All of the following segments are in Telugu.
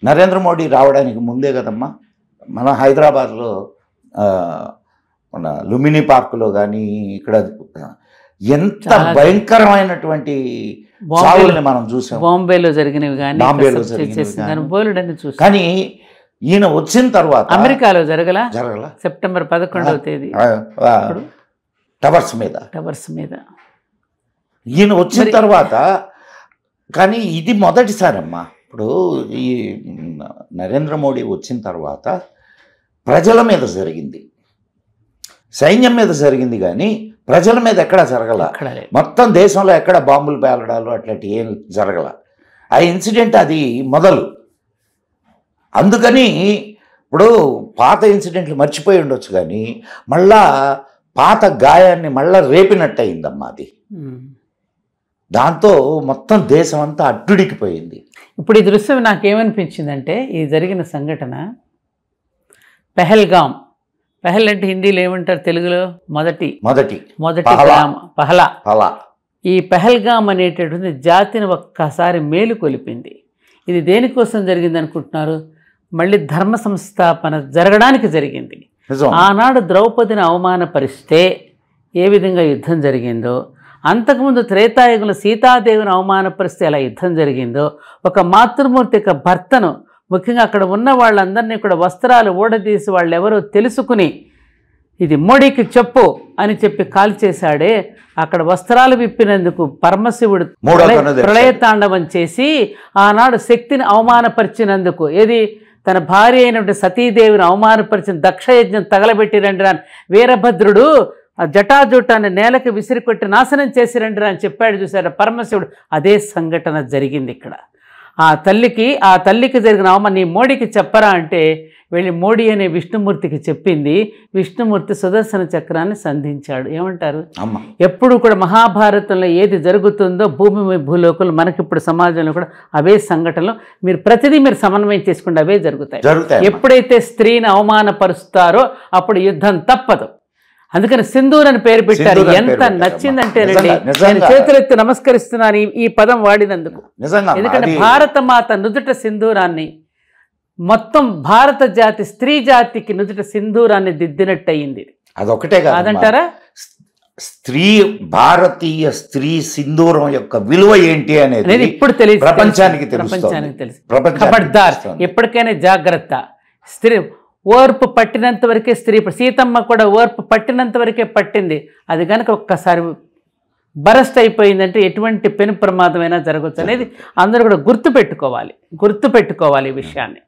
నరేంద్ర మోడీ రావడానికి ముందే కదమ్మా మన హైదరాబాద్లో మన లుంబిని పార్కులో కానీ ఇక్కడ ఎంత భయంకరమైనటువంటి చావుల్ని మనం చూసాం. బాంబేలో జరిగినవి కానీ కానీ ఈయన వచ్చిన తర్వాత అమెరికాలో జరగల సెప్టెంబర్ 11వ తేదీ టవర్స్ మీద ఈయన వచ్చిన తర్వాత. కానీ ఇది మొదటిసారమ్మా. ఇప్పుడు ఈ నరేంద్ర మోడీ వచ్చిన తర్వాత ప్రజల మీద జరిగింది, సైన్యం మీద జరిగింది, కానీ ప్రజల మీద ఎక్కడా జరగల. మొత్తం దేశంలో ఎక్కడ బాంబులు పేలడాలు అట్లాంటి ఏం జరగల. ఆ ఇన్సిడెంట్ అది మొదలు. అందుకని ఇప్పుడు పాత ఇన్సిడెంట్లు మర్చిపోయి ఉండొచ్చు, కానీ మళ్ళా పాత గాయాన్ని మళ్ళా రేపినట్టు అయిందమ్మా అది. దాంతో మొత్తం దేశం అంతా అట్టుడికిపోయింది. ఇప్పుడు ఈ దృశ్యం నాకేమనిపించిందంటే, ఈ జరిగిన సంఘటన పెహల్గాం. పెహల్ అంటే హిందీలో ఏమంటారు, తెలుగులో మొదటి పహలా. ఈ పెహల్గాం అనేటటువంటి జాతిని ఒక్కసారి మేలు కొలిపింది. ఇది దేనికోసం జరిగింది అనుకుంటున్నారు? మళ్ళీ ధర్మ సంస్థాపన జరగడానికి జరిగింది. ఆనాడు ద్రౌపదిని అవమానపరిస్తే ఏ విధంగా యుద్ధం జరిగిందో, అంతకుముందు త్రేతాయుగంలో సీతాదేవిని అవమానపరిస్తే ఎలా యుద్ధం జరిగిందో, ఒక మాతృమూర్తి యొక్క భర్తను, ముఖ్యంగా అక్కడ ఉన్న వాళ్ళందరినీ కూడా వస్త్రాలు ఊడదీసి వాళ్ళు ఎవరో తెలుసుకుని ఇది మోడీకి చెప్పు అని చెప్పి కాల్చేశాడే, అక్కడ వస్త్రాలు విప్పినందుకు పరమశివుడు ప్రళయతాండవం చేసి ఆనాడు శక్తిని అవమానపరిచినందుకు, ఏది తన భార్య అయినటువంటి సతీదేవిని అవమానపరిచిన దక్షయజ్ఞం తగలబెట్టిరండి అని వీరభద్రుడు ఆ జటాజుటాన్ని నేలకి విసిరికొట్టి నాశనం చేసిరండి అని చెప్పాడు చూసారా పరమశివుడు. అదే సంఘటన జరిగింది ఇక్కడ. ఆ తల్లికి జరిగిన అవమానం నీ మోడీకి చెప్పరా అంటే వెళ్ళి మోడీ అనే విష్ణుమూర్తికి చెప్పింది. విష్ణుమూర్తి సుదర్శన చక్రాన్ని సంధించాడు. ఏమంటారు? ఎప్పుడు కూడా మహాభారతంలో ఏది జరుగుతుందో భూలోకంలో మనకిప్పుడు సమాజంలో కూడా అవే సంఘటనలు ప్రతిదీ మీరు సమన్వయం చేసుకుంటే అవే జరుగుతాయి. ఎప్పుడైతే స్త్రీని అవమానపరుస్తారో అప్పుడు యుద్ధం తప్పదు. అందుకని సింధూర్ అని పేరు పెట్టారు. ఎంత నచ్చిందంటే నేను చేతులెత్తి నమస్కరిస్తున్నాను ఈ పదం వాడినందుకు. ఎందుకంటే భారతమాత నుదుట సింధూరాన్ని, మొత్తం భారత జాతి స్త్రీ జాతికి నుదుట సింధూరాన్ని దిద్దినట్టు అయింది. అదొకటే కాదంటారా? భారతీయ స్త్రీ సింధూరం యొక్క విలువ ఏంటి అనేది ఇప్పుడు తెలియదు, ప్రపంచానికి తెలుసు. ఖబర్దార్, ఎప్పటికైనా జాగ్రత్త. స్త్రీ ఓర్పు పట్టినంత వరకే స్త్రీ. సీతమ్మ కూడా ఓర్పు పట్టినంత వరకే పట్టింది. అది కనుక ఒక్కసారి బరస్ట్ అయిపోయిందంటే ఎటువంటి పెను ప్రమాదమైనా జరగవచ్చు అనేది అందరూ కూడా గుర్తుపెట్టుకోవాలి ఈ విషయాన్ని.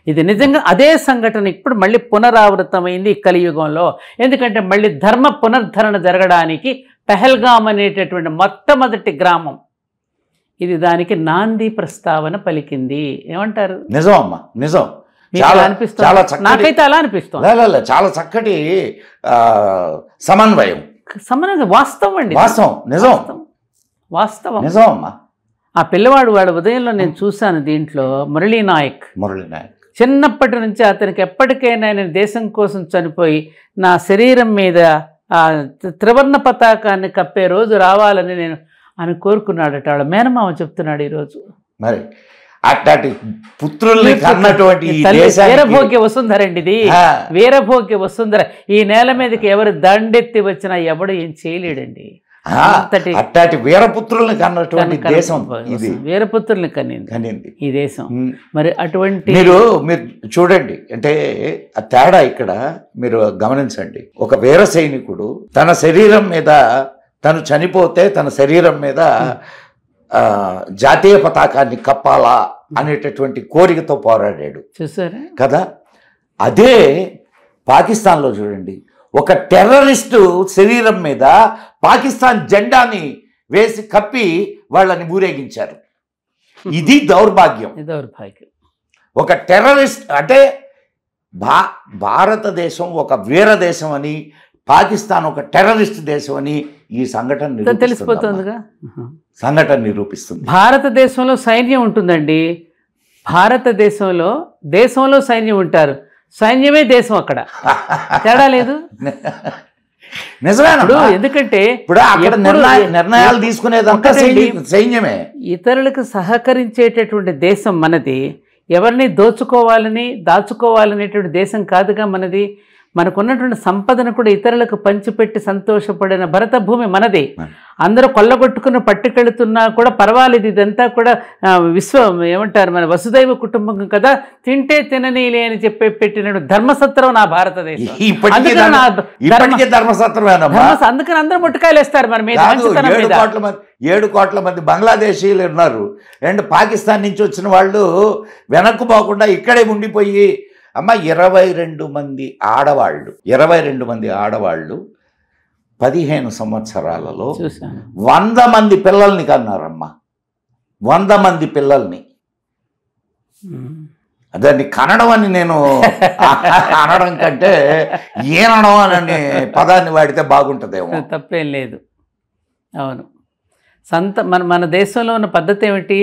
ఇది నిజంగా అదే సంఘటన ఇప్పుడు మళ్ళీ పునరావృతమైంది ఈ కలియుగంలో. ఎందుకంటే మళ్ళీ ధర్మ పునరుద్ధరణ జరగడానికి పెహల్గాం అనేటటువంటి మొట్టమొదటి గ్రామం ఇది దానికి నాంది ప్రస్తావన పలికింది. ఏమంటారు? నిజం అమ్మా, నిజం. నాకైతే అలా అనిపిస్తుంది. చాలా చక్కటి సమన్వయం. వాస్తవం అండి, వాస్తవం. నిజం అమ్మా. ఆ పిల్లవాడు ఉదయంలో నేను చూశాను దీంట్లో మురళీ నాయక్ చిన్నప్పటి నుంచి అతనికి ఎప్పటికైనా నేను దేశం కోసం చనిపోయి నా శరీరం మీద ఆ త్రివర్ణ పతాకాన్ని కప్పే రోజు రావాలని ఆయన కోరుకున్నాడట. వాళ్ళ మేనమామ చెప్తున్నాడు ఈరోజు. మరి అట్లాంటి పుత్రుల్ని కన్నటువంటి వీరభోగ్య వసుంధర అండి ఇది, వీరభోగ్య వసుంధర. ఈ నేల మీదకి ఎవరు దండెత్తి వచ్చినా ఎవడు ఏం చేయలేడండి. అట్లాంటి వీరపుత్రుల్ని కన్నటువంటి దేశం ఇది. వీరపుత్రుల్ని కనింది ఈ దేశం. మరి అటువంటి మీరు చూడండి, అంటే ఆ తేడా ఇక్కడ మీరు గమనించండి. ఒక వీర సైనికుడు తన శరీరం మీద, తను చనిపోతే తన శరీరం మీద జాతీయ పతాకాన్ని కప్పాలా అనేటటువంటి కోరికతో పోరాడాడు, చూసారా కదా. అదే పాకిస్తాన్లో చూడండి, ఒక టెర్రరిస్టు శరీరం మీద పాకిస్తాన్ జెండాని వేసి కప్పి వాళ్ళని ఊరేగించారు. ఇది దౌర్భాగ్యం. ఒక టెర్రరిస్ట్ అంటే భారతదేశం ఒక వీర దేశం అని, పాకిస్తాన్ ఒక టెర్రరిస్ట్ దేశం అని ఈ సంఘటన తెలిసిపోతుందిగా. సంఘటన నిరూపిస్తుంది. భారతదేశంలో సైన్యం ఉంటుందండి. దేశంలో సైన్యం ఉంటారు, సైన్యమే దేశం అక్కడ. తేడా లేదు. నిజమేనా? ఎందుకంటే ఇప్పుడు అక్కడ నిర్ణయాలు తీసుకునేదంతా సైన్యమే. ఇతరులకు సహకరించేటటువంటి దేశం మనది. ఎవరిని దోచుకోవాలని దాచుకోవాలనేటువంటి దేశం కాదుగా మనది. మనకున్నటువంటి సంపదను కూడా ఇతరులకు పంచిపెట్టి సంతోషపడిన భరత భూమి మనది. అందరూ కొల్లగొట్టుకుని పట్టుకెళ్తున్నా కూడా పర్వాలేదు, ఇదంతా కూడా ఏమంటారు మన వసుదైవ కుటుంబం కదా, తింటే తిననీలే అని చెప్పి పెట్టిన ధర్మసత్రం నా భారతదేశం. అందుకని అందరూ ముట్టకాయలు వేస్తారు మన మీద. 7 కోట్ల మంది బంగ్లాదేశీయులు ఉన్నారు, అండ్ పాకిస్తాన్ నుంచి వచ్చిన వాళ్ళు వెనక్కు పోకుండా ఇక్కడే ఉండిపోయి అమ్మ 22 మంది ఆడవాళ్ళు 15 సంవత్సరాలలో 100 మంది పిల్లల్ని కన్నారమ్మా. 100 మంది పిల్లల్ని. దాన్ని కనడం అని నేను అనడం కంటే ఏనడం అనే పదాన్ని వాడితే బాగుంటుందేమో. తప్పేం లేదు. అవును. మన దేశంలో ఉన్న పద్ధతి ఏమిటి?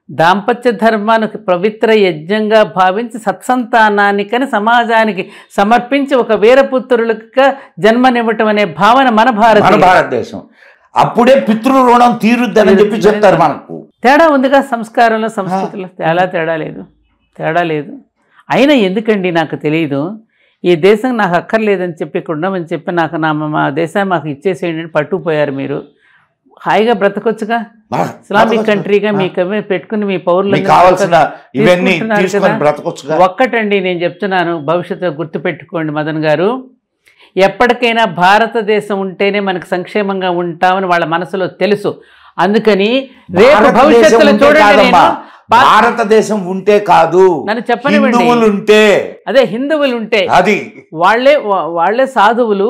దాంపత్య ధర్మానికి పవిత్ర యజ్ఞంగా భావించి సత్సంతానానికని సమాజానికి సమర్పించి ఒక వీరపుత్రులుగా జన్మనివ్వటం అనే భావన మన భారతదేశం. అప్పుడే పితృ రుణం తీరుద్దని చెప్పి చెప్తారు. మనకు తేడా ఉందిగా సంస్కారంలో, సంస్కృతిలో తేడా లేదు. అయినా ఎందుకండి నాకు తెలియదు, ఈ దేశం నాకు అక్కర్లేదని చెప్పి ఇక్కడ ఉండమని చెప్పి మా దేశాన్ని మాకు ఇచ్చేసేయండి అని పట్టుకుపోయారు. మీరు హాయిగా బ్రతకొచ్చుగా, ఇస్లామిక్ కంట్రీగా మీకు పెట్టుకుని మీ పౌరులు ఒక్కటండి నేను చెప్తున్నాను, భవిష్యత్తులో గుర్తుపెట్టుకోండి మదన్ గారు. ఎప్పటికైనా భారతదేశం ఉంటేనే మనకు సంక్షేమంగా ఉంటామని వాళ్ళ మనసులో తెలుసు. అందుకని రేపు భవిష్యత్తులో చూడండి, భారతదేశం ఉంటే కాదు, నన్ను చెప్పనివ్వండి, హిందువులు ఉంటే అది వాళ్ళే సాధువులు,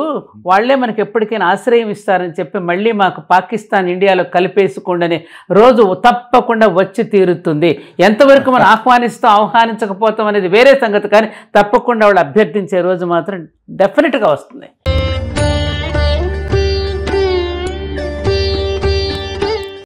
వాళ్ళే మనకి ఎప్పటికైనా ఆశ్రయం ఇస్తారని చెప్పి మళ్ళీ మాకు పాకిస్తాన్ ఇండియాలో కలిపేసుకోండి అనే రోజు తప్పకుండా వచ్చి తీరుతుంది. ఎంతవరకు మనం ఆహ్వానించకపోతాం అనేది వేరే సంగతి, కానీ తప్పకుండా వాళ్ళు అభ్యర్థించే రోజు మాత్రం డెఫినెట్గా వస్తుంది.